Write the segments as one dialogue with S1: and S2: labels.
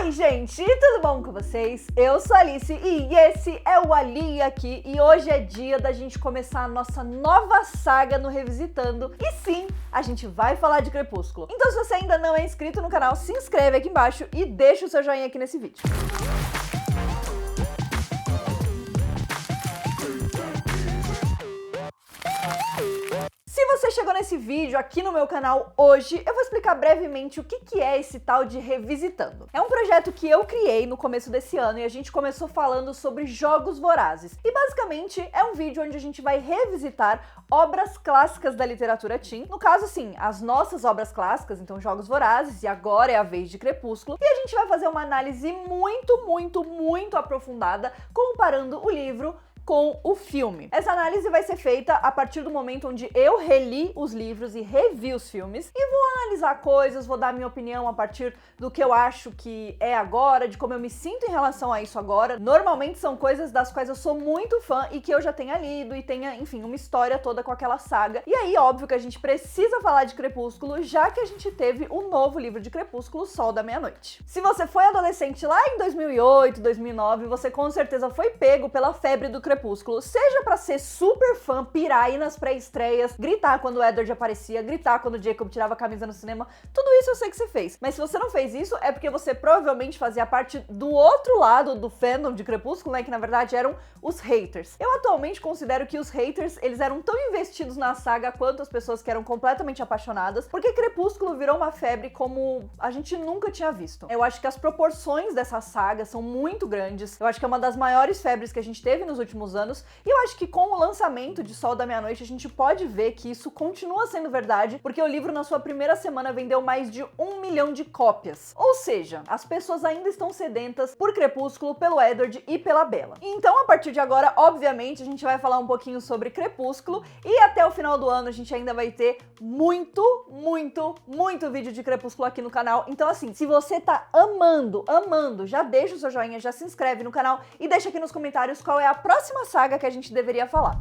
S1: Oi, gente, tudo bom com vocês? Eu sou a Alice e esse é o Ali aqui e hoje é dia da gente começar a nossa nova saga no Revisitando e sim, a gente vai falar de Crepúsculo. Então se você ainda não é inscrito no canal, se inscreve aqui embaixo e deixa o seu joinha aqui nesse vídeo. Se você chegou nesse vídeo aqui no meu canal hoje, eu vou explicar brevemente o que é esse tal de Revisitando. É um projeto que eu criei no começo desse ano e a gente começou falando sobre jogos vorazes. E basicamente é um vídeo onde a gente vai revisitar obras clássicas da literatura teen. No caso, sim, as nossas obras clássicas, então Jogos Vorazes, e agora é a vez de Crepúsculo. E a gente vai fazer uma análise muito aprofundada, comparando o livro com o filme. Essa análise vai ser feita a partir do momento onde eu reli os livros e revi os filmes e vou analisar coisas, vou dar minha opinião a partir do que eu acho que é agora, de como eu me sinto em relação a isso agora. Normalmente são coisas das quais eu sou muito fã e que eu já tenha lido e tenha, enfim, uma história toda com aquela saga. E aí, óbvio que a gente precisa falar de Crepúsculo, já que a gente teve o novo livro de Crepúsculo, Sol da Meia-Noite. Se você foi adolescente lá em 2008, 2009, você com certeza foi pego pela febre do Crepúsculo, seja pra ser super fã, pirar aí nas pré-estreias, gritar quando o Edward aparecia, gritar quando o Jacob tirava a camisa no cinema, tudo isso eu sei que você fez. Mas se você não fez isso, é porque você provavelmente fazia parte do outro lado do fandom de Crepúsculo, né, que na verdade eram os haters. Eu atualmente considero que os haters, eles eram tão investidos na saga quanto as pessoas que eram completamente apaixonadas, porque Crepúsculo virou uma febre como a gente nunca tinha visto. Eu acho que as proporções dessa saga são muito grandes, eu acho que é uma das maiores febres que a gente teve nos últimos anos, e eu acho que com o lançamento de Sol da Meia-Noite a gente pode ver que isso continua sendo verdade, porque o livro na sua primeira semana vendeu mais de 1 milhão de cópias. Ou seja, as pessoas ainda estão sedentas por Crepúsculo, pelo Edward e pela Bella. Então, a partir de agora, obviamente, a gente vai falar um pouquinho sobre Crepúsculo e até o final do ano a gente ainda vai ter muito vídeo de Crepúsculo aqui no canal. Então, assim, se você tá amando, já deixa o seu joinha, já se inscreve no canal e deixa aqui nos comentários qual é a próxima saga que a gente deveria falar.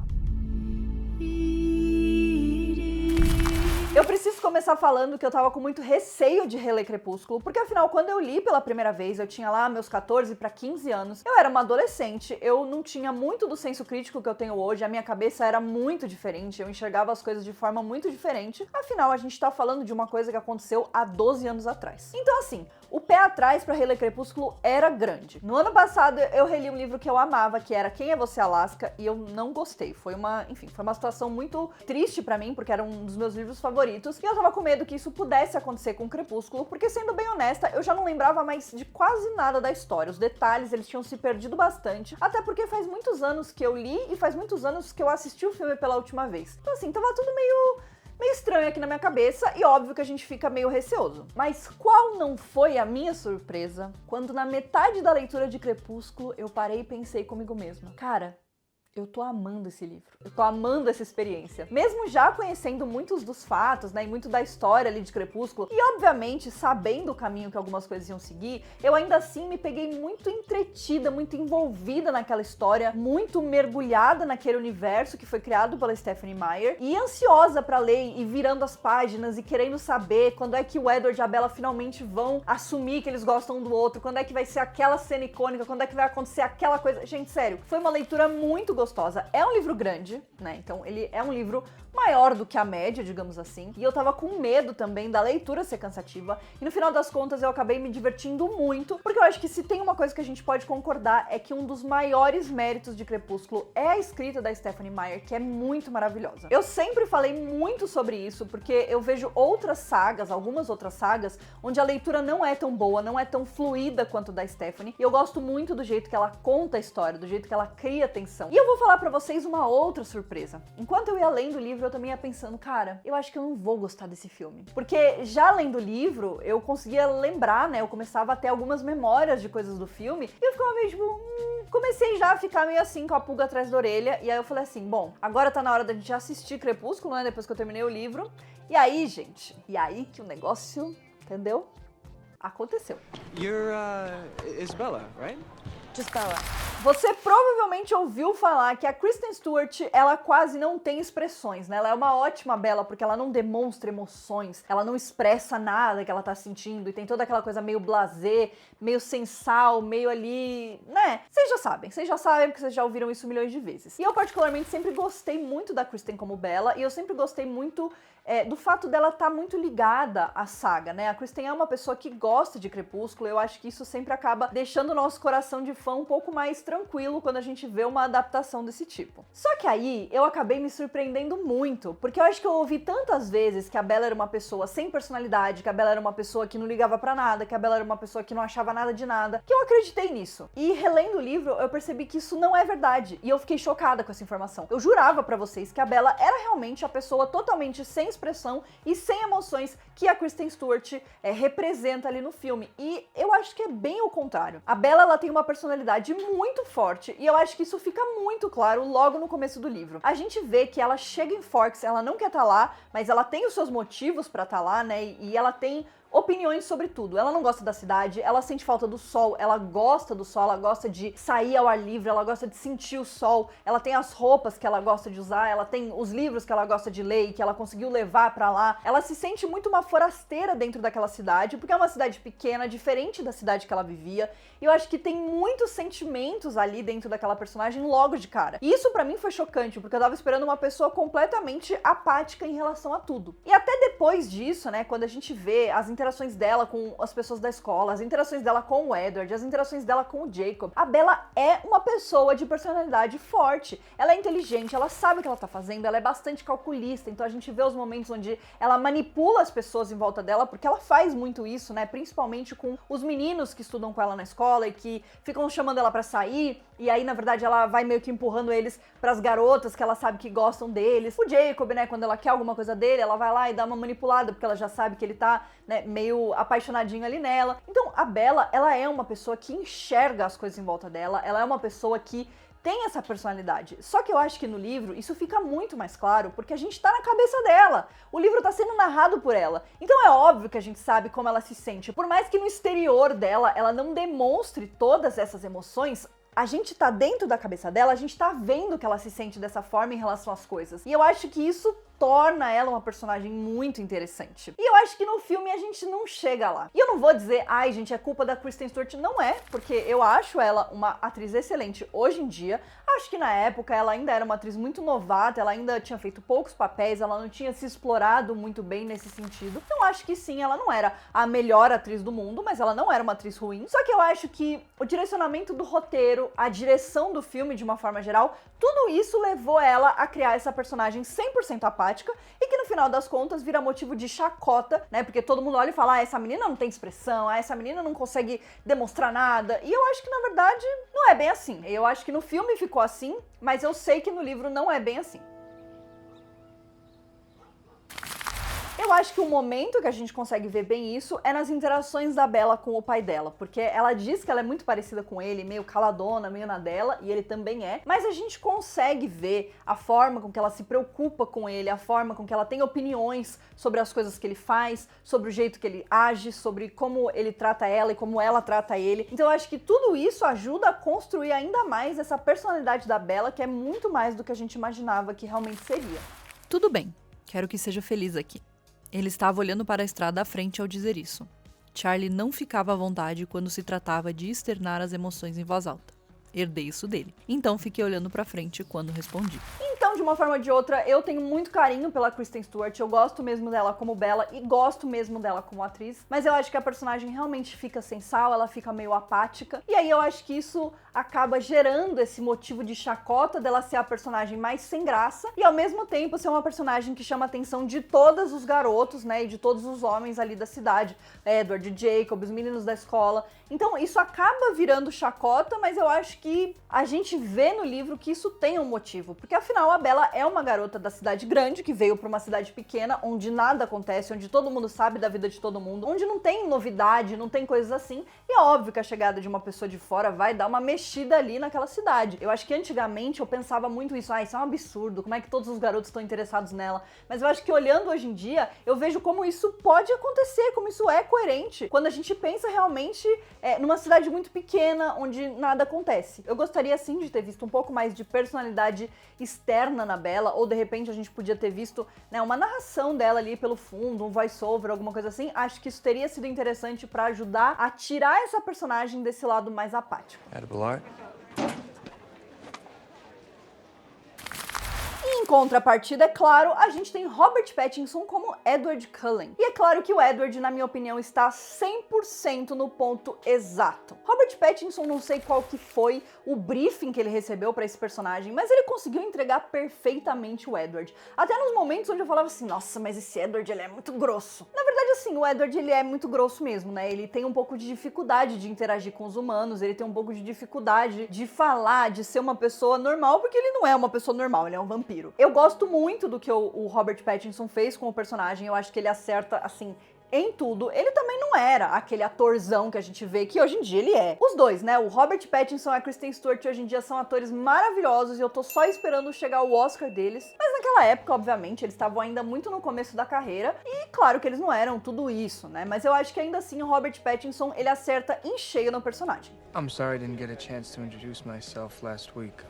S1: Eu preciso começar falando que eu tava com muito receio de reler Crepúsculo, porque afinal, quando eu li pela primeira vez, eu tinha lá meus 14 para 15 anos, eu era uma adolescente, eu não tinha muito do senso crítico que eu tenho hoje, a minha cabeça era muito diferente, eu enxergava as coisas de forma muito diferente, afinal, a gente tá falando de uma coisa que aconteceu há 12 anos atrás. Então, assim, o pé atrás pra reler Crepúsculo era grande. No ano passado, eu reli um livro que eu amava, que era Quem é Você, Alaska, e eu não gostei. Foi uma situação muito triste pra mim, porque era um dos meus livros favoritos, e eu tava com medo que isso pudesse acontecer com Crepúsculo, porque sendo bem honesta, eu já não lembrava mais de quase nada da história. Os detalhes, eles tinham se perdido bastante, até porque faz muitos anos que eu li e faz muitos anos que eu assisti o filme pela última vez. Então assim, tava tudo meio estranho aqui na minha cabeça e óbvio que a gente fica meio receoso. Mas qual não foi a minha surpresa quando na metade da leitura de Crepúsculo eu parei e pensei comigo mesma, cara, eu tô amando esse livro, eu tô amando essa experiência. Mesmo já conhecendo muitos dos fatos, né, e muito da história ali de Crepúsculo, e obviamente sabendo o caminho que algumas coisas iam seguir, eu ainda assim me peguei muito entretida, muito envolvida naquela história, muito mergulhada naquele universo que foi criado pela Stephenie Meyer, e ansiosa pra ler e virando as páginas e querendo saber quando é que o Edward e a Bella finalmente vão assumir que eles gostam um do outro, quando é que vai ser aquela cena icônica, quando é que vai acontecer aquela coisa. Gente, sério, foi uma leitura muito gostosa. É um livro grande, né? Então ele é um livro maior do que a média, digamos assim. E eu tava com medo também da leitura ser cansativa. E no final das contas eu acabei me divertindo muito, porque eu acho que se tem uma coisa que a gente pode concordar é que um dos maiores méritos de Crepúsculo é a escrita da Stephenie Meyer, que é muito maravilhosa. Eu sempre falei muito sobre isso, porque eu vejo outras sagas, algumas outras sagas, onde a leitura não é tão boa, não é tão fluida quanto da Stephenie. E eu gosto muito do jeito que ela conta a história, do jeito que ela cria tensão. E eu vou falar pra vocês uma outra surpresa. Enquanto eu ia lendo o livro, eu também ia pensando, cara, eu acho que eu não vou gostar desse filme. Porque já lendo o livro, eu conseguia lembrar, né, eu começava a ter algumas memórias de coisas do filme, e eu ficava meio tipo, comecei já a ficar meio assim, com a pulga atrás da orelha, e aí eu falei assim, bom, agora tá na hora da gente assistir Crepúsculo, né, depois que eu terminei o livro, e aí, gente, e aí que o negócio, entendeu? Aconteceu.
S2: You're, Isabella, right?
S3: Just Bella.
S1: Você provavelmente ouviu falar que a Kristen Stewart, ela quase não tem expressões, né? Ela é uma ótima Bella porque ela não demonstra emoções, ela não expressa nada que ela tá sentindo e tem toda aquela coisa meio blasé, meio sem sal, meio ali, né? Vocês já sabem porque vocês já ouviram isso milhões de vezes. E eu particularmente sempre gostei muito da Kristen como Bella e eu sempre gostei muito do fato dela estar muito ligada à saga, né? A Kristen é uma pessoa que gosta de Crepúsculo, eu acho que isso sempre acaba deixando o nosso coração de fã um pouco mais tranquilo quando a gente vê uma adaptação desse tipo. Só que aí eu acabei me surpreendendo muito, porque eu acho que eu ouvi tantas vezes que a Bella era uma pessoa sem personalidade, que a Bella era uma pessoa que não ligava pra nada, que a Bella era uma pessoa que não achava nada de nada, que eu acreditei nisso. E relendo o livro, eu percebi que isso não é verdade, e eu fiquei chocada com essa informação. Eu jurava pra vocês que a Bella era realmente a pessoa totalmente sem expressão e sem emoções que a Kristen Stewart representa ali no filme. E eu acho que é bem o contrário. A Bella, ela tem uma personalidade muito forte e eu acho que isso fica muito claro logo no começo do livro. A gente vê que ela chega em Forks, ela não quer estar lá, mas ela tem os seus motivos pra estar lá, né? E ela tem opiniões sobre tudo. Ela não gosta da cidade, ela sente falta do sol, ela gosta do sol, ela gosta de sair ao ar livre, ela gosta de sentir o sol, ela tem as roupas que ela gosta de usar, ela tem os livros que ela gosta de ler e que ela conseguiu levar pra lá. Ela se sente muito uma forasteira dentro daquela cidade, porque é uma cidade pequena, diferente da cidade que ela vivia, e eu acho que tem muitos sentimentos ali dentro daquela personagem logo de cara. E isso pra mim foi chocante, porque eu tava esperando uma pessoa completamente apática em relação a tudo. E até depois disso, né, quando a gente vê as interações dela com as pessoas da escola, as interações dela com o Edward, as interações dela com o Jacob, a Bella é uma pessoa de personalidade forte. Ela é inteligente, ela sabe o que ela tá fazendo, ela é bastante calculista, então a gente vê os momentos onde ela manipula as pessoas em volta dela, porque ela faz muito isso, né, principalmente com os meninos que estudam com ela na escola e que ficam chamando ela pra sair, e aí, na verdade, ela vai meio que empurrando eles pras garotas que ela sabe que gostam deles. O Jacob, né, quando ela quer alguma coisa dele, ela vai lá e dá uma manipulada, porque ela já sabe que ele tá, né, meio apaixonadinho ali nela. Então, a Bella, ela é uma pessoa que enxerga as coisas em volta dela, ela é uma pessoa que tem essa personalidade. Só que eu acho que no livro isso fica muito mais claro, porque a gente tá na cabeça dela. O livro tá sendo narrado por ela. Então é óbvio que a gente sabe como ela se sente. Por mais que no exterior dela ela não demonstre todas essas emoções, a gente tá dentro da cabeça dela, a gente tá vendo que ela se sente dessa forma em relação às coisas. E eu acho que isso torna ela uma personagem muito interessante. E eu acho que no filme a gente não chega lá. E eu não vou dizer, ai gente, é culpa da Kristen Stewart. Não é, porque eu acho ela uma atriz excelente hoje em dia. Acho que na época ela ainda era uma atriz muito novata, ela ainda tinha feito poucos papéis, ela não tinha se explorado muito bem nesse sentido. Então acho que sim, ela não era a melhor atriz do mundo, mas ela não era uma atriz ruim. Só que eu acho que o direcionamento do roteiro, a direção do filme de uma forma geral, tudo isso levou ela a criar essa personagem 100% apática e que no final das contas vira motivo de chacota, né? Porque todo mundo olha e fala, ah, essa menina não tem expressão, ah, essa menina não consegue demonstrar nada. E eu acho que na verdade não é bem assim. Eu acho que no filme ficou assim, mas eu sei que no livro não é bem assim. Eu acho que o momento que a gente consegue ver bem isso é nas interações da Bella com o pai dela, porque ela diz que ela é muito parecida com ele, meio caladona, meio na dela, e ele também é, mas a gente consegue ver a forma com que ela se preocupa com ele, a forma com que ela tem opiniões sobre as coisas que ele faz, sobre o jeito que ele age, sobre como ele trata ela e como ela trata ele. Então eu acho que tudo isso ajuda a construir ainda mais essa personalidade da Bella, que é muito mais do que a gente imaginava que realmente seria.
S2: Tudo bem, quero que seja feliz aqui. Ele estava olhando para a estrada à frente ao dizer isso. Charlie não ficava à vontade quando se tratava de externar as emoções em voz alta. Herdei isso dele. Então fiquei olhando para frente quando respondi.
S1: Então, de uma forma ou de outra, eu tenho muito carinho pela Kristen Stewart, eu gosto mesmo dela como Bella e gosto mesmo dela como atriz, mas eu acho que a personagem realmente fica sem sal, ela fica meio apática, e aí eu acho que isso acaba gerando esse motivo de chacota dela ser a personagem mais sem graça, e ao mesmo tempo ser uma personagem que chama a atenção de todos os garotos, né, e de todos os homens ali da cidade, Edward, Jacob, os meninos da escola. Então isso acaba virando chacota, mas eu acho que a gente vê no livro que isso tem um motivo, porque afinal a Bella é uma garota da cidade grande que veio pra uma cidade pequena, onde nada acontece, onde todo mundo sabe da vida de todo mundo, onde não tem novidade, não tem coisas assim. E é óbvio que a chegada de uma pessoa de fora vai dar uma mexida ali naquela cidade. Eu acho que antigamente eu pensava muito isso, isso é um absurdo, como é que todos os garotos estão interessados nela? Mas eu acho que olhando hoje em dia, eu vejo como isso pode acontecer, como isso é coerente, quando a gente pensa realmente numa cidade muito pequena, onde nada acontece. Eu gostaria sim de ter visto um pouco mais de personalidade externa na Bella, ou de repente a gente podia ter visto, né, uma narração dela ali pelo fundo, um voice-over, alguma coisa assim. Acho que isso teria sido interessante pra ajudar a tirar essa personagem desse lado mais apático.
S3: Edible art?
S1: Em contrapartida, é claro, a gente tem Robert Pattinson como Edward Cullen. E é claro que o Edward, na minha opinião, está 100% no ponto exato. Robert Pattinson, não sei qual que foi o briefing que ele recebeu pra esse personagem, mas ele conseguiu entregar perfeitamente o Edward. Até nos momentos onde eu falava assim, nossa, mas esse Edward, ele é muito grosso. Na verdade, assim, o Edward, ele é muito grosso mesmo, né? Ele tem um pouco de dificuldade de interagir com os humanos, ele tem um pouco de dificuldade de falar, de ser uma pessoa normal, porque ele não é uma pessoa normal, ele é um vampiro. Eu gosto muito do que o Robert Pattinson fez com o personagem, eu acho que ele acerta, assim, em tudo. Ele também não era aquele atorzão que a gente vê que hoje em dia ele é. Os dois, né, o Robert Pattinson e a Kristen Stewart hoje em dia são atores maravilhosos e eu tô só esperando chegar o Oscar deles. Mas naquela época, obviamente, eles estavam ainda muito no começo da carreira e claro que eles não eram tudo isso, né, mas eu acho que ainda assim o Robert Pattinson, ele acerta em cheio no personagem.
S3: I'm sorry I didn't get a chance to introduce myself last week.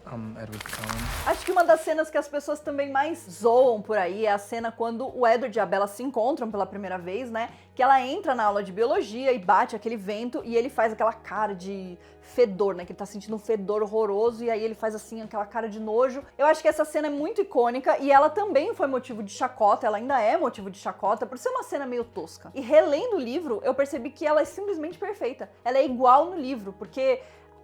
S3: I'm Edward Cullen.
S1: Acho que uma das cenas que as pessoas também mais zoam por aí é a cena quando o Edward e a Bella se encontram pela primeira vez, né? Que ela entra na aula de biologia e bate aquele vento e ele faz aquela cara de fedor, né? Que ele tá sentindo um fedor horroroso e aí ele faz assim, aquela cara de nojo. Eu acho que essa cena é muito icônica e ela também foi motivo de chacota, ela ainda é motivo de chacota por ser uma cena meio tosca. E relendo o livro, eu percebi que ela é simplesmente perfeita. Ela é igual no livro, porque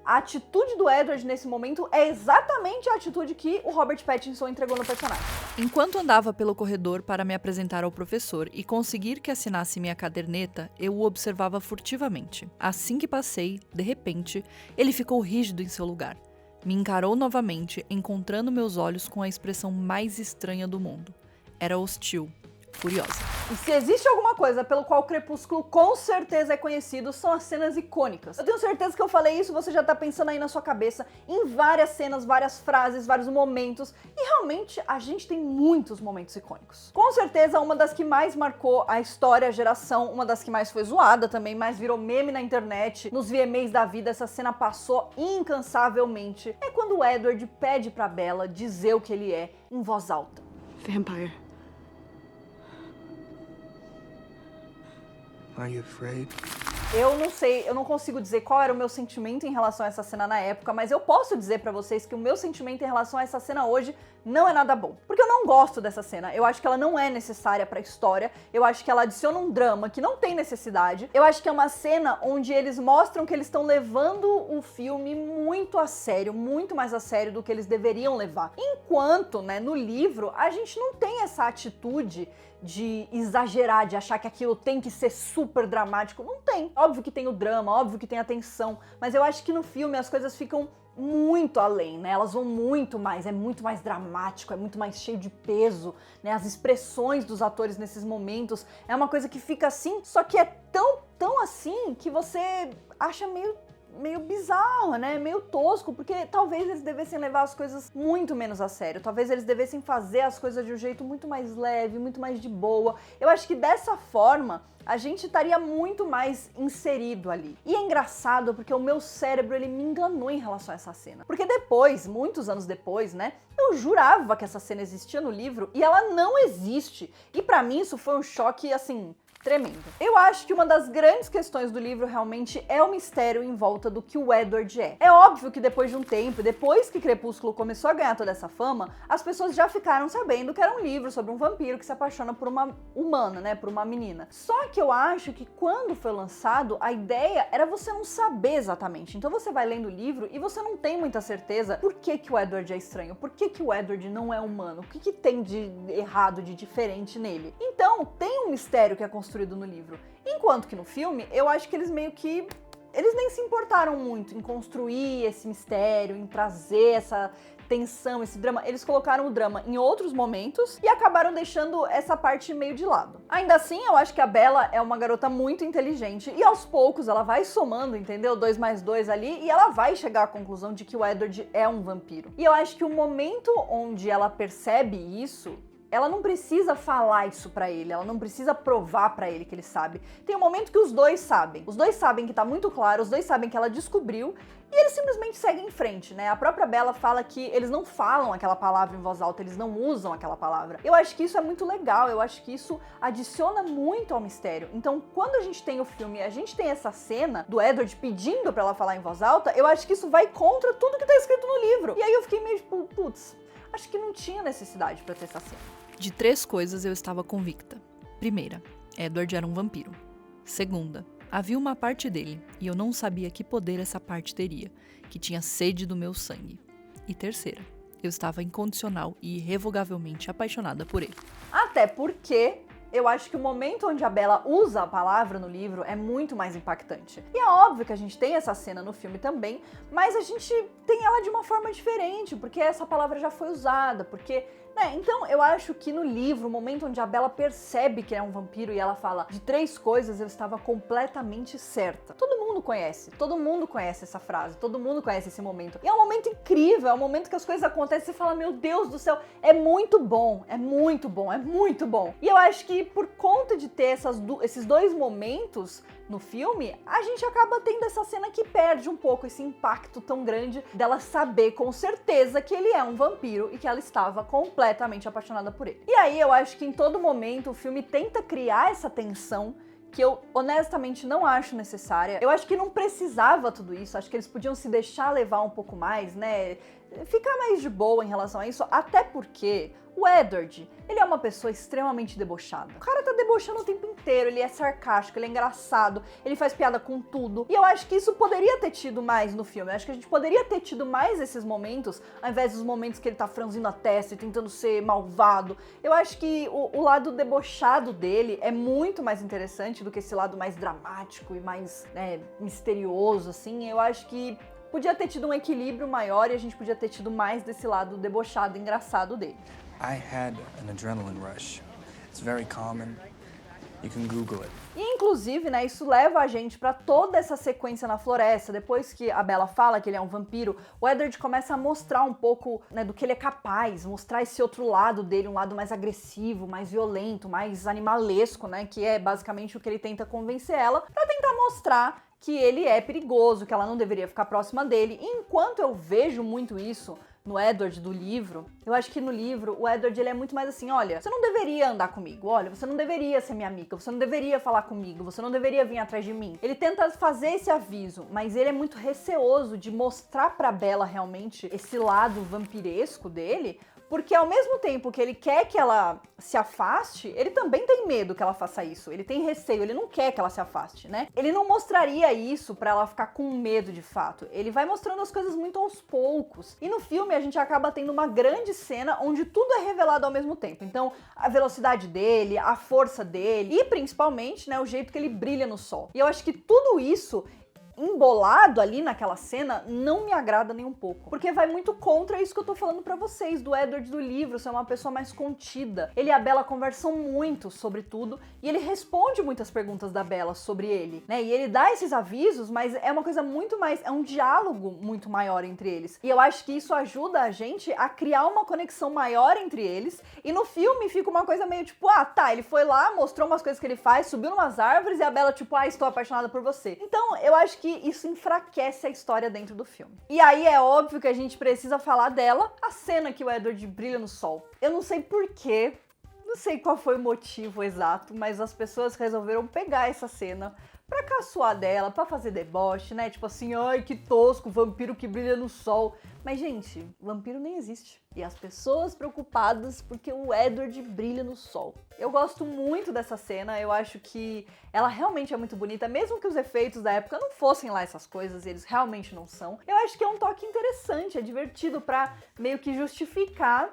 S1: a atitude do Edward nesse momento é exatamente a atitude que o Robert Pattinson entregou no personagem.
S2: Enquanto andava pelo corredor para me apresentar ao professor e conseguir que assinasse minha caderneta, eu o observava furtivamente. Assim que passei, de repente, ele ficou rígido em seu lugar. Me encarou novamente, encontrando meus olhos com a expressão mais estranha do mundo. Era hostil, furiosa.
S1: E se existe alguma coisa pelo qual o Crepúsculo com certeza é conhecido, são as cenas icônicas. Eu tenho certeza que eu falei isso, você já tá pensando aí na sua cabeça em várias cenas, várias frases, vários momentos, e realmente a gente tem muitos momentos icônicos. Com certeza uma das que mais marcou a história, a geração, uma das que mais foi zoada também, mais virou meme na internet, nos VMAs da vida, essa cena passou incansavelmente. É quando o Edward pede pra Bella dizer o que ele é em voz alta.
S4: Vampire.
S3: Are you afraid?
S1: Eu não sei, eu não consigo dizer qual era o meu sentimento em relação a essa cena na época, mas eu posso dizer pra vocês que o meu sentimento em relação a essa cena hoje não é nada bom. Porque eu não gosto dessa cena, eu acho que ela não é necessária pra história, eu acho que ela adiciona um drama que não tem necessidade, eu acho que é uma cena onde eles mostram que eles estão levando o filme muito a sério, muito mais a sério do que eles deveriam levar. Enquanto, né, no livro, a gente não tem essa atitude de exagerar, de achar que aquilo tem que ser super dramático. Não tem. Óbvio que tem o drama, óbvio que tem a tensão, mas eu acho que no filme as coisas ficam muito além, né? Elas vão muito mais, é muito mais dramático, é muito mais cheio de peso, né? As expressões dos atores nesses momentos é uma coisa que fica assim, só que é tão assim que você acha meio bizarro, né? Meio tosco, porque talvez eles devessem levar as coisas muito menos a sério. Talvez eles devessem fazer as coisas de um jeito muito mais leve, muito mais de boa. Eu acho que dessa forma a gente estaria muito mais inserido ali. E é engraçado porque o meu cérebro, ele me enganou em relação a essa cena. Porque depois, muitos anos depois, né, eu jurava que essa cena existia no livro e ela não existe. E pra mim isso foi um choque, assim, tremendo. Eu acho que uma das grandes questões do livro realmente é o mistério em volta do que o Edward é. É óbvio que depois de um tempo, depois que Crepúsculo começou a ganhar toda essa fama, as pessoas já ficaram sabendo que era um livro sobre um vampiro que se apaixona por uma humana, né, por uma menina. Só que eu acho que quando foi lançado, a ideia era você não saber exatamente. Então você vai lendo o livro e você não tem muita certeza por que o Edward é estranho, por que o Edward não é humano, o que tem de errado, de diferente nele. Então tem um mistério que é construído no livro. Enquanto que no filme, eu acho que eles meio que... eles nem se importaram muito em construir esse mistério, em trazer essa tensão, esse drama, eles colocaram o drama em outros momentos e acabaram deixando essa parte meio de lado. Ainda assim, eu acho que a Bella é uma garota muito inteligente e aos poucos ela vai somando, entendeu? 2 mais 2 ali e ela vai chegar à conclusão de que o Edward é um vampiro. E eu acho que o momento onde ela percebe isso, ela não precisa falar isso pra ele, ela não precisa provar pra ele que ele sabe. Tem um momento que os dois sabem. Os dois sabem que tá muito claro, os dois sabem que ela descobriu e eles simplesmente seguem em frente, né? A própria Bella fala que eles não falam aquela palavra em voz alta, eles não usam aquela palavra. Eu acho que isso é muito legal, eu acho que isso adiciona muito ao mistério. Então, quando a gente tem o filme, a gente tem essa cena do Edward pedindo pra ela falar em voz alta, eu acho que isso vai contra tudo que tá escrito no livro. E aí eu fiquei meio tipo, putz, acho que não tinha necessidade pra ter essa cena.
S2: De 3 coisas eu estava convicta. Primeira, Edward era um vampiro. Segunda, havia uma parte dele, e eu não sabia que poder essa parte teria, que tinha sede do meu sangue. E terceira, eu estava incondicional e irrevogavelmente apaixonada por ele.
S1: Até porque eu acho que o momento onde a Bella usa a palavra no livro é muito mais impactante. E é óbvio que a gente tem essa cena no filme também, mas a gente tem ela de uma forma diferente, porque essa palavra já foi usada, porque... Então, eu acho que no livro, o momento onde a Bella percebe que é um vampiro e ela fala de 3 coisas, eu estava completamente certa. Todo mundo conhece essa frase, todo mundo conhece esse momento. E é um momento incrível, é um momento que as coisas acontecem e você fala, meu Deus do céu, é muito bom, é muito bom, é muito bom. E eu acho que por conta de ter esses 2 momentos no filme, a gente acaba tendo essa cena que perde um pouco esse impacto tão grande dela saber com certeza que ele é um vampiro e que ela estava completamente apaixonada por ele. E aí eu acho que em todo momento o filme tenta criar essa tensão que eu honestamente não acho necessária. Eu acho que não precisava tudo isso, acho que eles podiam se deixar levar um pouco mais, né? Ficar mais de boa em relação a isso, até porque o Edward, ele é uma pessoa extremamente debochada. O cara tá debochando o tempo inteiro, ele é sarcástico, ele é engraçado, ele faz piada com tudo. E eu acho que isso poderia ter tido mais no filme. Eu acho que a gente poderia ter tido mais esses momentos, ao invés dos momentos que ele tá franzindo a testa e tentando ser malvado. Eu acho que o lado debochado dele é muito mais interessante do que esse lado mais dramático e mais, misterioso, assim. Eu acho que podia ter tido um equilíbrio maior e a gente podia ter tido mais desse lado debochado e engraçado dele.
S3: I had an adrenaline rush. It's very common. You can Google it.
S1: E, inclusive, isso leva a gente pra toda essa sequência na floresta. Depois que a Bella fala que ele é um vampiro, o Edward começa a mostrar um pouco, do que ele é capaz, mostrar esse outro lado dele, um lado mais agressivo, mais violento, mais animalesco, que é basicamente o que ele tenta convencer ela, pra tentar mostrar que ele é perigoso, que ela não deveria ficar próxima dele. E enquanto eu vejo muito isso no Edward do livro, eu acho que no livro o Edward ele é muito mais assim, olha, você não deveria andar comigo, olha, você não deveria ser minha amiga, você não deveria falar comigo, você não deveria vir atrás de mim. Ele tenta fazer esse aviso, mas ele é muito receoso de mostrar pra Bella realmente esse lado vampiresco dele, porque ao mesmo tempo que ele quer que ela se afaste, ele também tem medo que ela faça isso. Ele tem receio, ele não quer que ela se afaste, né? Ele não mostraria isso pra ela ficar com medo de fato. Ele vai mostrando as coisas muito aos poucos. E no filme a gente acaba tendo uma grande cena onde tudo é revelado ao mesmo tempo. Então, a velocidade dele, a força dele e principalmente, o jeito que ele brilha no sol. E eu acho que tudo isso embolado ali naquela cena não me agrada nem um pouco, porque vai muito contra isso que eu tô falando pra vocês, do Edward do livro ser uma pessoa mais contida. Ele e a Bella conversam muito sobre tudo e ele responde muitas perguntas da Bella sobre ele, e ele dá esses avisos, mas é uma coisa muito mais, é um diálogo muito maior entre eles. E eu acho que isso ajuda a gente a criar uma conexão maior entre eles, e no filme fica uma coisa meio tipo, ele foi lá, mostrou umas coisas que ele faz, subiu numas árvores e a Bella tipo, estou apaixonada por você. Então, eu acho que isso enfraquece a história dentro do filme. E aí é óbvio que a gente precisa falar dela, a cena que o Edward brilha no sol. Eu não sei porquê, não sei qual foi o motivo exato, mas as pessoas resolveram pegar essa cena pra caçoar dela, pra fazer deboche, tipo assim, ai que tosco, vampiro que brilha no sol. Mas, gente, vampiro nem existe. E as pessoas preocupadas porque o Edward brilha no sol. Eu gosto muito dessa cena, eu acho que ela realmente é muito bonita, mesmo que os efeitos da época não fossem lá essas coisas, eles realmente não são. Eu acho que é um toque interessante, é divertido pra meio que justificar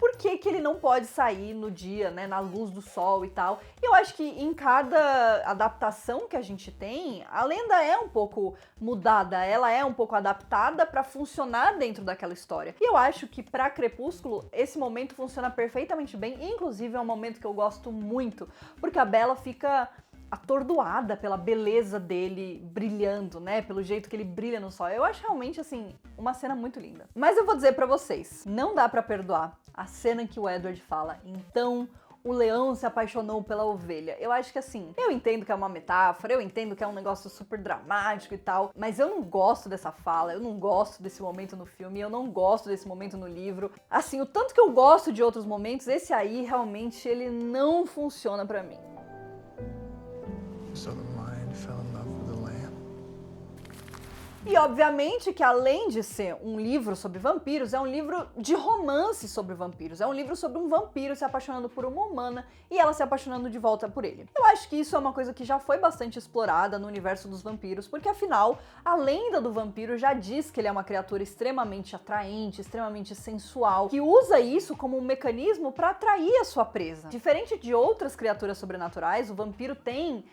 S1: por que que ele não pode sair no dia, né, na luz do sol e tal. E eu acho que em cada adaptação que a gente tem, a lenda é um pouco mudada, ela é um pouco adaptada pra funcionar dentro daquela história. E eu acho que pra Crepúsculo, esse momento funciona perfeitamente bem, e inclusive é um momento que eu gosto muito, porque a Bella fica atordoada pela beleza dele brilhando, né? Pelo jeito que ele brilha no sol. Eu acho realmente, assim, uma cena muito linda. Mas eu vou dizer pra vocês, não dá pra perdoar a cena em que o Edward fala: então o leão se apaixonou pela ovelha. Eu acho que, assim, eu entendo que é uma metáfora, eu entendo que é um negócio super dramático e tal, mas eu não gosto dessa fala, eu não gosto desse momento no filme, eu não gosto desse momento no livro. Assim, o tanto que eu gosto de outros momentos, esse aí, realmente, ele não funciona pra mim.
S3: So the lion fell in love with the lamb.
S1: E obviamente que além de ser um livro sobre vampiros, é um livro de romance sobre vampiros. É um livro sobre um vampiro se apaixonando por uma humana e ela se apaixonando de volta por ele. Eu acho que isso é uma coisa que já foi bastante explorada no universo dos vampiros, porque afinal, a lenda do vampiro já diz que ele é uma criatura extremamente atraente, extremamente sensual, que usa isso como um mecanismo para atrair a sua presa. Diferente de outras criaturas sobrenaturais, o vampiro tem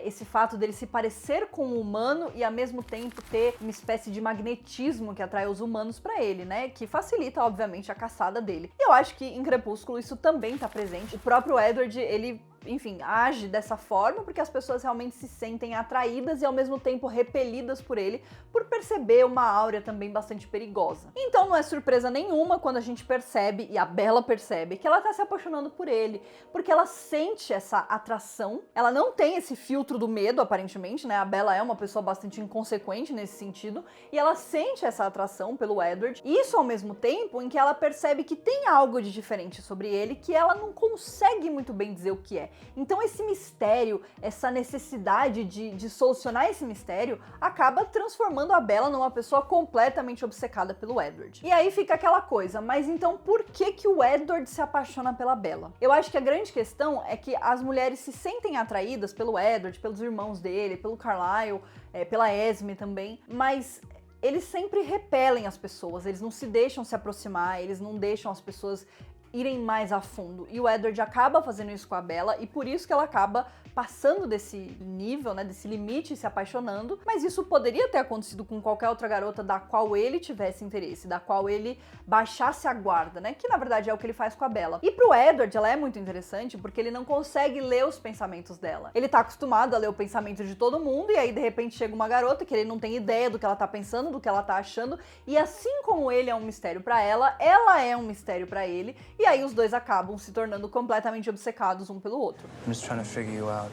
S1: esse fato dele se parecer com o humano e ao mesmo tempo ter uma espécie de magnetismo que atrai os humanos pra ele, né? Que facilita, obviamente, a caçada dele. E eu acho que em Crepúsculo isso também tá presente. O próprio Edward, ele, enfim, age dessa forma porque as pessoas realmente se sentem atraídas e ao mesmo tempo repelidas por ele, por perceber uma áurea também bastante perigosa. Então não é surpresa nenhuma quando a gente percebe, e a Bella percebe, que ela tá se apaixonando por ele, porque ela sente essa atração, ela não tem esse filtro do medo, aparentemente, né? A Bella é uma pessoa bastante inconsequente nesse sentido, e ela sente essa atração pelo Edward, isso ao mesmo tempo em que ela percebe que tem algo de diferente sobre ele, que ela não consegue muito bem dizer o que é. Então esse mistério, essa necessidade de solucionar esse mistério, acaba transformando a Bella numa pessoa completamente obcecada pelo Edward. E aí fica aquela coisa, mas então por que que o Edward se apaixona pela Bella? Eu acho que a grande questão é que as mulheres se sentem atraídas pelo Edward, pelos irmãos dele, pelo Carlisle, pela Esme também, mas eles sempre repelem as pessoas, eles não se deixam se aproximar, eles não deixam as pessoas irem mais a fundo. E o Edward acaba fazendo isso com a Bella, e por isso que ela acaba passando desse nível, né, desse limite, se apaixonando, mas isso poderia ter acontecido com qualquer outra garota da qual ele tivesse interesse, da qual ele baixasse a guarda, né, que na verdade é o que ele faz com a Bella. E pro Edward, ela é muito interessante porque ele não consegue ler os pensamentos dela. Ele tá acostumado a ler o pensamento de todo mundo, e aí de repente chega uma garota que ele não tem ideia do que ela tá pensando, do que ela tá achando, e assim como ele é um mistério pra ela é um mistério pra ele, e aí os dois acabam se tornando completamente obcecados um pelo outro.
S3: I'm just trying to figure you out.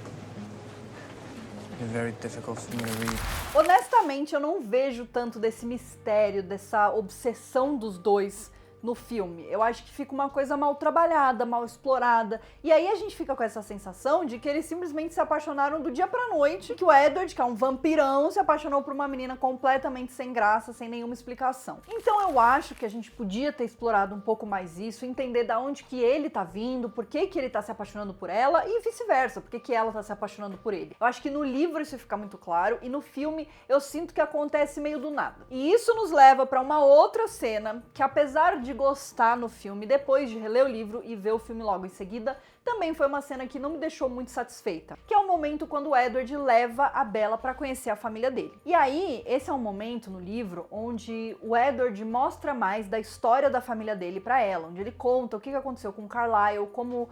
S3: You're very difficult for me to read.
S1: Honestamente, eu não vejo tanto desse mistério, dessa obsessão dos dois no filme. Eu acho que fica uma coisa mal trabalhada, mal explorada. E aí a gente fica com essa sensação de que eles simplesmente se apaixonaram do dia pra noite, que o Edward, que é um vampirão, se apaixonou por uma menina completamente sem graça, sem nenhuma explicação. Então eu acho que a gente podia ter explorado um pouco mais isso, entender da onde que ele tá vindo, por que que ele tá se apaixonando por ela e vice-versa, por que que ela tá se apaixonando por ele. Eu acho que no livro isso fica muito claro e no filme eu sinto que acontece meio do nada. E isso nos leva pra uma outra cena que, apesar de gostar no filme, depois de reler o livro e ver o filme logo em seguida, também foi uma cena que não me deixou muito satisfeita, que é o momento quando o Edward leva a Bella pra conhecer a família dele. E aí, esse é um momento no livro onde o Edward mostra mais da história da família dele pra ela, onde ele conta o que aconteceu com o Carlisle, como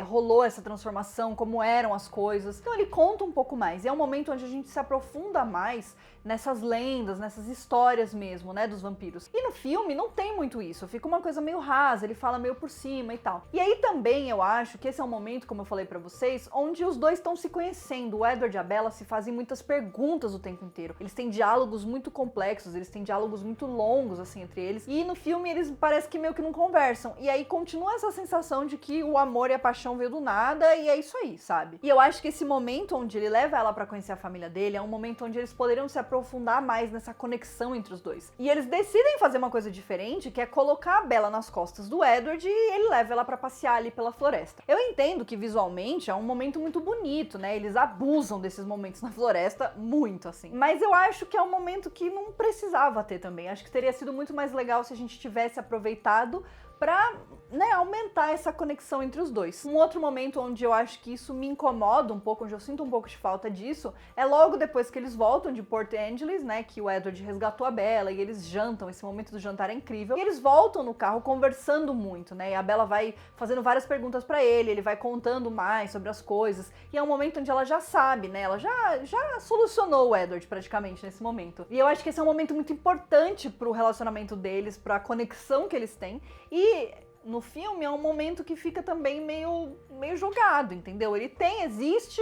S1: rolou essa transformação, como eram as coisas. Então ele conta um pouco mais, e é um momento onde a gente se aprofunda mais nessas lendas, nessas histórias mesmo, né, dos vampiros. E no filme não tem muito isso, fica uma coisa meio rasa, ele fala meio por cima e tal. E aí também eu acho que esse é um momento, como eu falei pra vocês, onde os dois estão se conhecendo. O Edward e a Bella se fazem muitas perguntas o tempo inteiro. Eles têm diálogos muito complexos, eles têm diálogos muito longos, assim, entre eles. E no filme eles parece que meio que não conversam. E aí continua essa sensação de que o amor e a paixão veio do nada, e é isso aí, sabe? E eu acho que esse momento onde ele leva ela pra conhecer a família dele é um momento onde eles poderiam se aprofundar mais nessa conexão entre os dois. E eles decidem fazer uma coisa diferente, que é colocar a Bella nas costas do Edward e ele leva ela pra passear ali pela floresta. Eu entendo que visualmente é um momento muito bonito, né? Eles abusam desses momentos na floresta muito, assim. Mas eu acho que é um momento que não precisava ter também. Acho que teria sido muito mais legal se a gente tivesse aproveitado pra, né, aumentar essa conexão entre os dois. Um outro momento onde eu acho que isso me incomoda um pouco, onde eu sinto um pouco de falta disso, é logo depois que eles voltam de Port Angeles, né, que o Edward resgatou a Bella e eles jantam, esse momento do jantar é incrível, e eles voltam no carro conversando muito, né, e a Bella vai fazendo várias perguntas pra ele vai contando mais sobre as coisas, e é um momento onde ela já sabe, né, ela já solucionou o Edward praticamente nesse momento. E eu acho que esse é um momento muito importante pro relacionamento deles, pra conexão que eles têm, e no filme é um momento que fica também meio jogado, entendeu? Ele existe,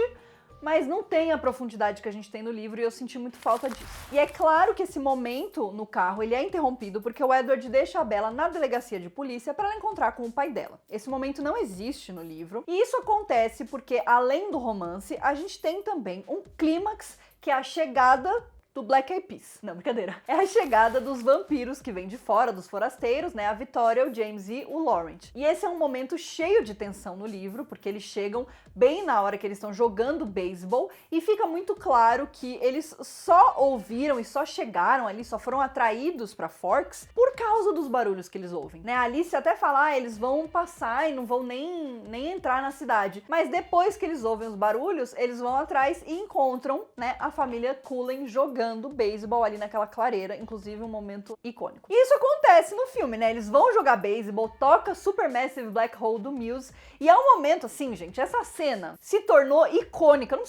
S1: mas não tem a profundidade que a gente tem no livro e eu senti muito falta disso. E é claro que esse momento no carro, ele é interrompido porque o Edward deixa a Bella na delegacia de polícia para ela encontrar com o pai dela. Esse momento não existe no livro e isso acontece porque, além do romance, a gente tem também um clímax, que é a chegada do Black Eyed Peas. Não, brincadeira. É a chegada dos vampiros que vêm de fora, dos forasteiros, né? A Victoria, o James e o Laurent. E esse é um momento cheio de tensão no livro, porque eles chegam bem na hora que eles estão jogando beisebol e fica muito claro que eles só ouviram e só chegaram ali, só foram atraídos pra Forks por causa dos barulhos que eles ouvem, né? A Alice até fala, eles vão passar e não vão nem entrar na cidade. Mas depois que eles ouvem os barulhos, eles vão atrás e encontram, né, a família Cullen jogando beisebol ali naquela clareira, inclusive um momento icônico. E isso acontece no filme, né? Eles vão jogar beisebol, toca Supermassive Black Hole do Muse, e é um momento assim, gente, essa cena se tornou icônica, eu não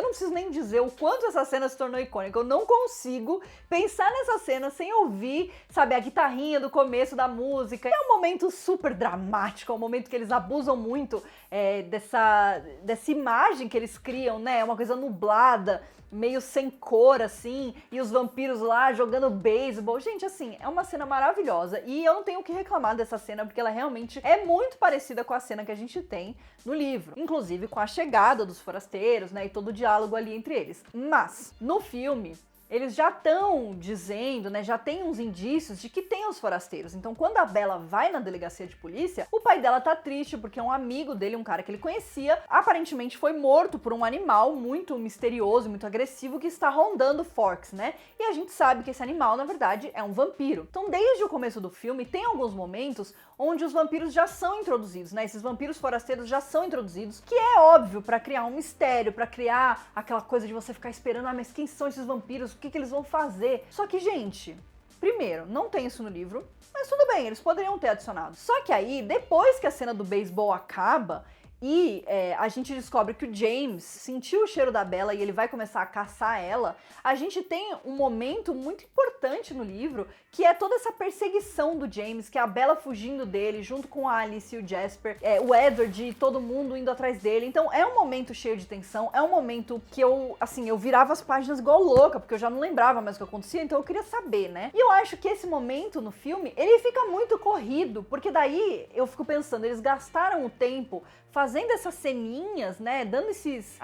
S1: preciso nem dizer o quanto essa cena se tornou icônica, eu não consigo pensar nessa cena sem ouvir, sabe, a guitarrinha do começo da música. É um momento super dramático, é um momento que eles abusam muito dessa imagem que eles criam, né? É uma coisa nublada, meio sem cor, assim, e os vampiros lá jogando beisebol. Gente, assim, é uma cena maravilhosa e eu não tenho o que reclamar dessa cena, porque ela realmente é muito parecida com a cena que a gente tem no livro, inclusive com a chegada dos forasteiros, né, e todo o diálogo ali entre eles. Mas, no filme, eles já estão dizendo, né, já tem uns indícios de que tem os forasteiros. Então, quando a Bella vai na delegacia de polícia, o pai dela tá triste porque um amigo dele, um cara que ele conhecia, aparentemente foi morto por um animal muito misterioso, muito agressivo, que está rondando Forks, né? E a gente sabe que esse animal, na verdade, é um vampiro. Então, desde o começo do filme, tem alguns momentos onde os vampiros já são introduzidos, né? Esses vampiros forasteiros já são introduzidos, que é óbvio pra criar um mistério, pra criar aquela coisa de você ficar esperando, mas quem são esses vampiros? O que eles vão fazer? Só que, gente, primeiro, não tem isso no livro, mas tudo bem, eles poderiam ter adicionado. Só que aí, depois que a cena do beisebol acaba e a gente descobre que o James sentiu o cheiro da Bella e ele vai começar a caçar ela, a gente tem um momento muito importante no livro, que é toda essa perseguição do James, que é a Bella fugindo dele, junto com a Alice e o Jasper, o Edward e todo mundo indo atrás dele. Então é um momento cheio de tensão, é um momento que eu virava as páginas igual louca, porque eu já não lembrava mais o que acontecia, então eu queria saber, né? E eu acho que esse momento no filme, ele fica muito corrido, porque daí eu fico pensando, eles gastaram o tempo fazendo essas ceninhas, né, dando esses,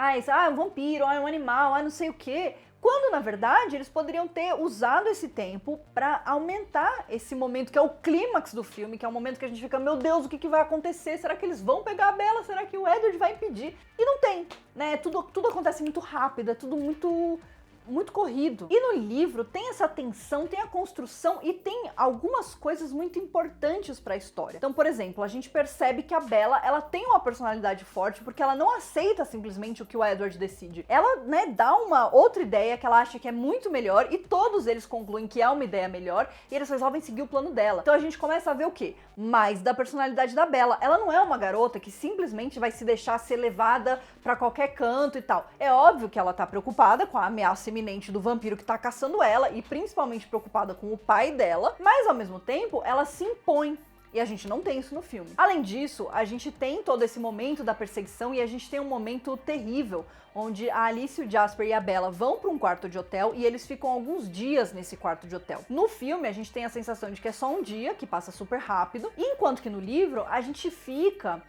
S1: um vampiro, um animal, não sei o quê, quando na verdade eles poderiam ter usado esse tempo pra aumentar esse momento que é o clímax do filme, que é o momento que a gente fica, meu Deus, o que vai acontecer? Será que eles vão pegar a Bella? Será que o Edward vai impedir? E não tem, né, tudo acontece muito rápido, é tudo muito corrido. E no livro tem essa tensão, tem a construção e tem algumas coisas muito importantes para a história. Então, por exemplo, a gente percebe que a Bella, ela tem uma personalidade forte porque ela não aceita simplesmente o que o Edward decide. Ela, né, dá uma outra ideia que ela acha que é muito melhor e todos eles concluem que é uma ideia melhor e eles resolvem seguir o plano dela. Então a gente começa a ver o quê? Mais da personalidade da Bella. Ela não é uma garota que simplesmente vai se deixar ser levada para qualquer canto e tal. É óbvio que ela tá preocupada com a ameaça iminente do vampiro que tá caçando ela e principalmente preocupada com o pai dela, mas ao mesmo tempo ela se impõe. E a gente não tem isso no filme. Além disso, a gente tem todo esse momento da perseguição e a gente tem um momento terrível, onde a Alice, o Jasper e a Bella vão para um quarto de hotel e eles ficam alguns dias nesse quarto de hotel. No filme, a gente tem a sensação de que é só um dia, que passa super rápido, enquanto que no livro, a gente fica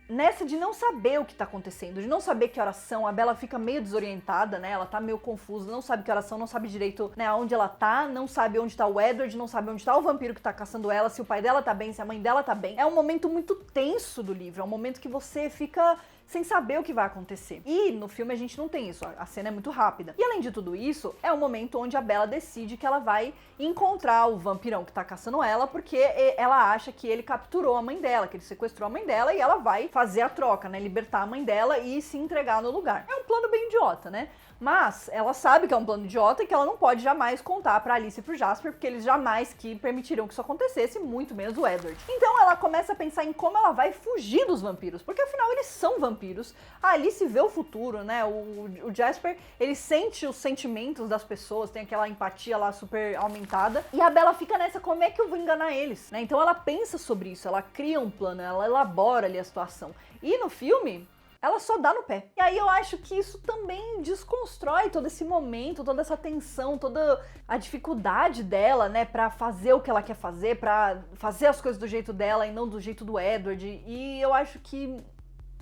S1: nessa de não saber o que tá acontecendo, de não saber que horas são. A Bella fica meio desorientada, né? Ela tá meio confusa, não sabe que horas são, não sabe direito, né, onde ela tá, não sabe onde tá o Edward, não sabe onde tá o vampiro que tá caçando ela, se o pai dela tá bem, se a mãe dela tá bem. É um momento muito tenso do livro, é um momento que você fica sem saber o que vai acontecer. E no filme a gente não tem isso, a cena é muito rápida. E além de tudo isso, é o momento onde a Bella decide que ela vai encontrar o vampirão que tá caçando ela, porque ela acha que ele capturou a mãe dela, que ele sequestrou a mãe dela, e ela vai fazer a troca, né? Libertar a mãe dela e se entregar no lugar. É um plano bem idiota, né? Mas ela sabe que é um plano idiota e que ela não pode jamais contar pra Alice e pro Jasper, porque eles jamais que permitiriam que isso acontecesse, muito menos o Edward. Então ela começa a pensar em como ela vai fugir dos vampiros, porque afinal eles são vampiros. A Alice vê o futuro, né? O Jasper, ele sente os sentimentos das pessoas, tem aquela empatia lá super aumentada. E a Bella fica nessa, como é que eu vou enganar eles? Né? Então ela pensa sobre isso, ela cria um plano, ela elabora ali a situação. E no filme, ela só dá no pé. E aí eu acho que isso também desconstrói todo esse momento, toda essa tensão, toda a dificuldade dela, né, pra fazer o que ela quer fazer, pra fazer as coisas do jeito dela e não do jeito do Edward. E eu acho que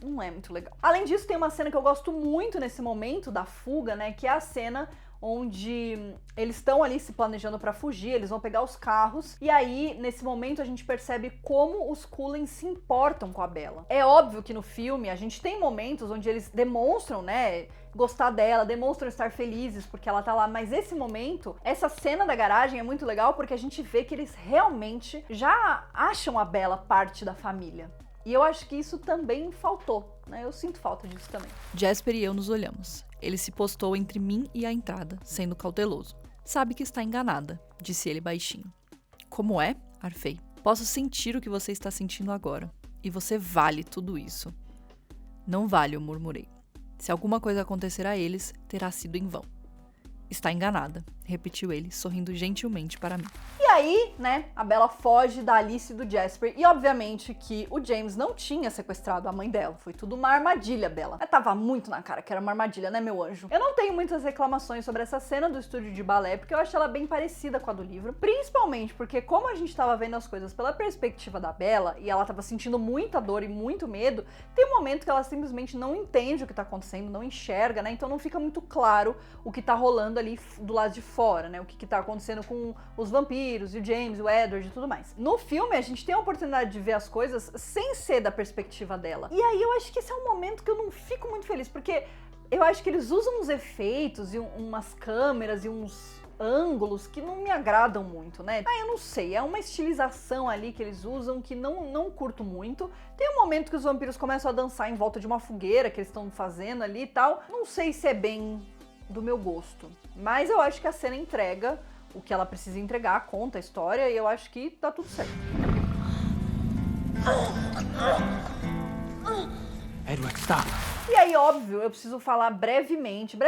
S1: não é muito legal. Além disso, tem uma cena que eu gosto muito nesse momento da fuga, né, que é a cena onde eles estão ali se planejando pra fugir, eles vão pegar os carros, e aí, nesse momento, a gente percebe como os Cullen se importam com a Bella. É óbvio que no filme a gente tem momentos onde eles demonstram, né, gostar dela, demonstram estar felizes porque ela tá lá, mas esse momento, essa cena da garagem é muito legal porque a gente vê que eles realmente já acham a Bella parte da família. E eu acho que isso também faltou, né? Eu sinto falta disso também.
S2: Jasper e eu nos olhamos. Ele se postou entre mim e a entrada, sendo cauteloso. Sabe que está enganada, disse ele baixinho. Como é? Arfei. Posso sentir o que você está sentindo agora. E você vale tudo isso. Não vale, eu murmurei. Se alguma coisa acontecer a eles, terá sido em vão. Está enganada, repetiu ele, sorrindo gentilmente para mim.
S1: E aí, né, a Bella foge da Alice e do Jasper, e obviamente que o James não tinha sequestrado a mãe dela, foi tudo uma armadilha, Bella. Mas tava muito na cara que era uma armadilha, né, meu anjo? Eu não tenho muitas reclamações sobre essa cena do estúdio de balé, porque eu acho ela bem parecida com a do livro, principalmente porque como a gente tava vendo as coisas pela perspectiva da Bella, e ela tava sentindo muita dor e muito medo, tem um momento que ela simplesmente não entende o que tá acontecendo, não enxerga, né, então não fica muito claro o que tá rolando ali do lado de fora, né? O que tá acontecendo com os vampiros, e o James, o Edward e tudo mais. No filme, a gente tem a oportunidade de ver as coisas sem ser da perspectiva dela. E aí eu acho que esse é um momento que eu não fico muito feliz, porque eu acho que eles usam uns efeitos e umas câmeras e uns ângulos que não me agradam muito, né? Eu não sei, é uma estilização ali que eles usam que não curto muito. Tem um momento que os vampiros começam a dançar em volta de uma fogueira que eles estão fazendo ali e tal. Não sei se é bem do meu gosto, mas eu acho que a cena entrega o que ela precisa entregar, conta a história, e eu acho que tá tudo certo.
S3: Edward, stop.
S1: E aí, óbvio, eu preciso falar brevemente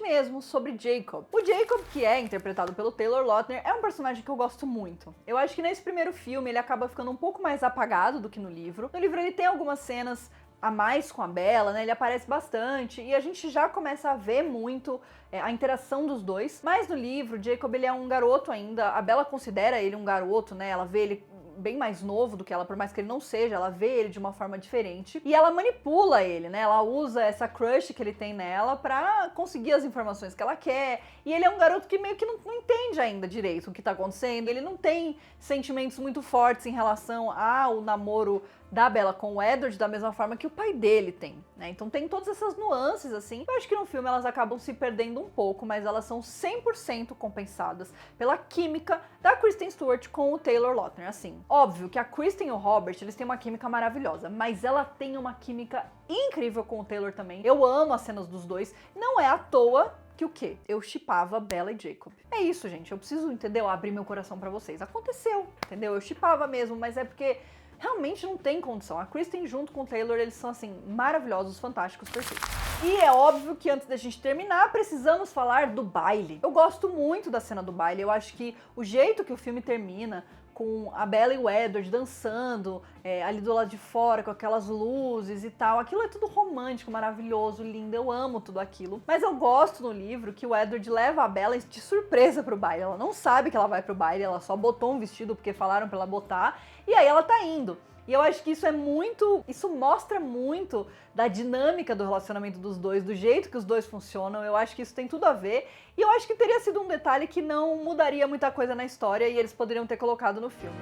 S1: mesmo, sobre Jacob. O Jacob, que é interpretado pelo Taylor Lautner, é um personagem que eu gosto muito. Eu acho que nesse primeiro filme ele acaba ficando um pouco mais apagado do que no livro. No livro ele tem algumas cenas a mais com a Bella, né? Ele aparece bastante e a gente já começa a ver muito a interação dos dois. Mas no livro, Jacob, ele é um garoto ainda. A Bella considera ele um garoto, né? Ela vê ele bem mais novo do que ela, por mais que ele não seja, ela vê ele de uma forma diferente e ela manipula ele, né? Ela usa essa crush que ele tem nela pra conseguir as informações que ela quer. E ele é um garoto que meio que não entende ainda direito o que tá acontecendo. Ele não tem sentimentos muito fortes em relação ao namoro da Bella com o Edward da mesma forma que o pai dele tem, né? Então tem todas essas nuances, assim. Eu acho que no filme elas acabam se perdendo um pouco, mas elas são 100% compensadas pela química da Kristen Stewart com o Taylor Lautner, assim. Óbvio que a Kristen e o Robert, eles têm uma química maravilhosa, mas ela tem uma química incrível com o Taylor também. Eu amo as cenas dos dois. Não é à toa que o quê? Eu shippava Bella e Jacob. É isso, gente. Eu preciso, entendeu? Abrir meu coração pra vocês. Aconteceu, entendeu? Eu shippava mesmo, mas é porque realmente não tem condição. A Kristen junto com o Taylor, eles são, assim, maravilhosos, fantásticos, perfeitos. E é óbvio que antes da gente terminar, precisamos falar do baile. Eu gosto muito da cena do baile. Eu acho que o jeito que o filme termina, com a Bella e o Edward dançando ali do lado de fora, com aquelas luzes e tal. Aquilo é tudo romântico, maravilhoso, lindo, eu amo tudo aquilo. Mas eu gosto no livro que o Edward leva a Bella de surpresa pro baile. Ela não sabe que ela vai pro baile, ela só botou um vestido porque falaram pra ela botar, e aí ela tá indo. E eu acho que isso mostra muito da dinâmica do relacionamento dos dois, do jeito que os dois funcionam. Eu acho que isso tem tudo a ver. E eu acho que teria sido um detalhe que não mudaria muita coisa na história e eles poderiam ter colocado no filme.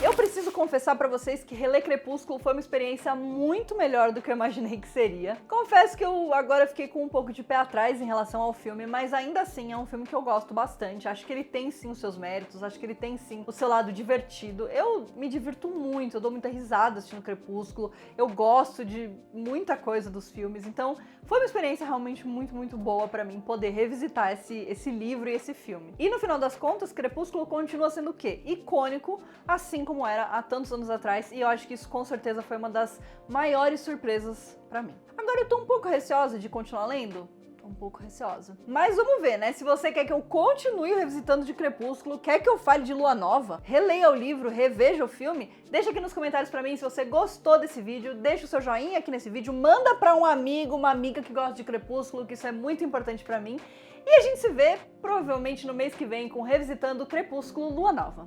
S1: Eu preciso confessar pra vocês que reler Crepúsculo foi uma experiência muito melhor do que eu imaginei que seria. Confesso que eu agora fiquei com um pouco de pé atrás em relação ao filme, mas ainda assim é um filme que eu gosto bastante. Acho que ele tem sim os seus méritos, acho que ele tem sim o seu lado divertido. Eu me divirto muito, eu dou muita risada assistindo Crepúsculo, eu gosto de muita coisa dos filmes, então foi uma experiência realmente muito boa pra mim poder revisitar esse livro e esse filme. E no final das contas, Crepúsculo continua sendo o quê? Icônico, assim como era há tantos anos atrás, e eu acho que isso com certeza foi uma das maiores surpresas pra mim. Agora eu tô um pouco receosa de continuar lendo. Um pouco receosa. Mas vamos ver, né? Se você quer que eu continue revisitando de Crepúsculo, quer que eu fale de Lua Nova, releia o livro, reveja o filme, deixa aqui nos comentários pra mim se você gostou desse vídeo, deixa o seu joinha aqui nesse vídeo, manda pra um amigo, uma amiga que gosta de Crepúsculo, que isso é muito importante pra mim. E a gente se vê, provavelmente, no mês que vem com Revisitando Crepúsculo Lua Nova.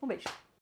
S1: Um beijo.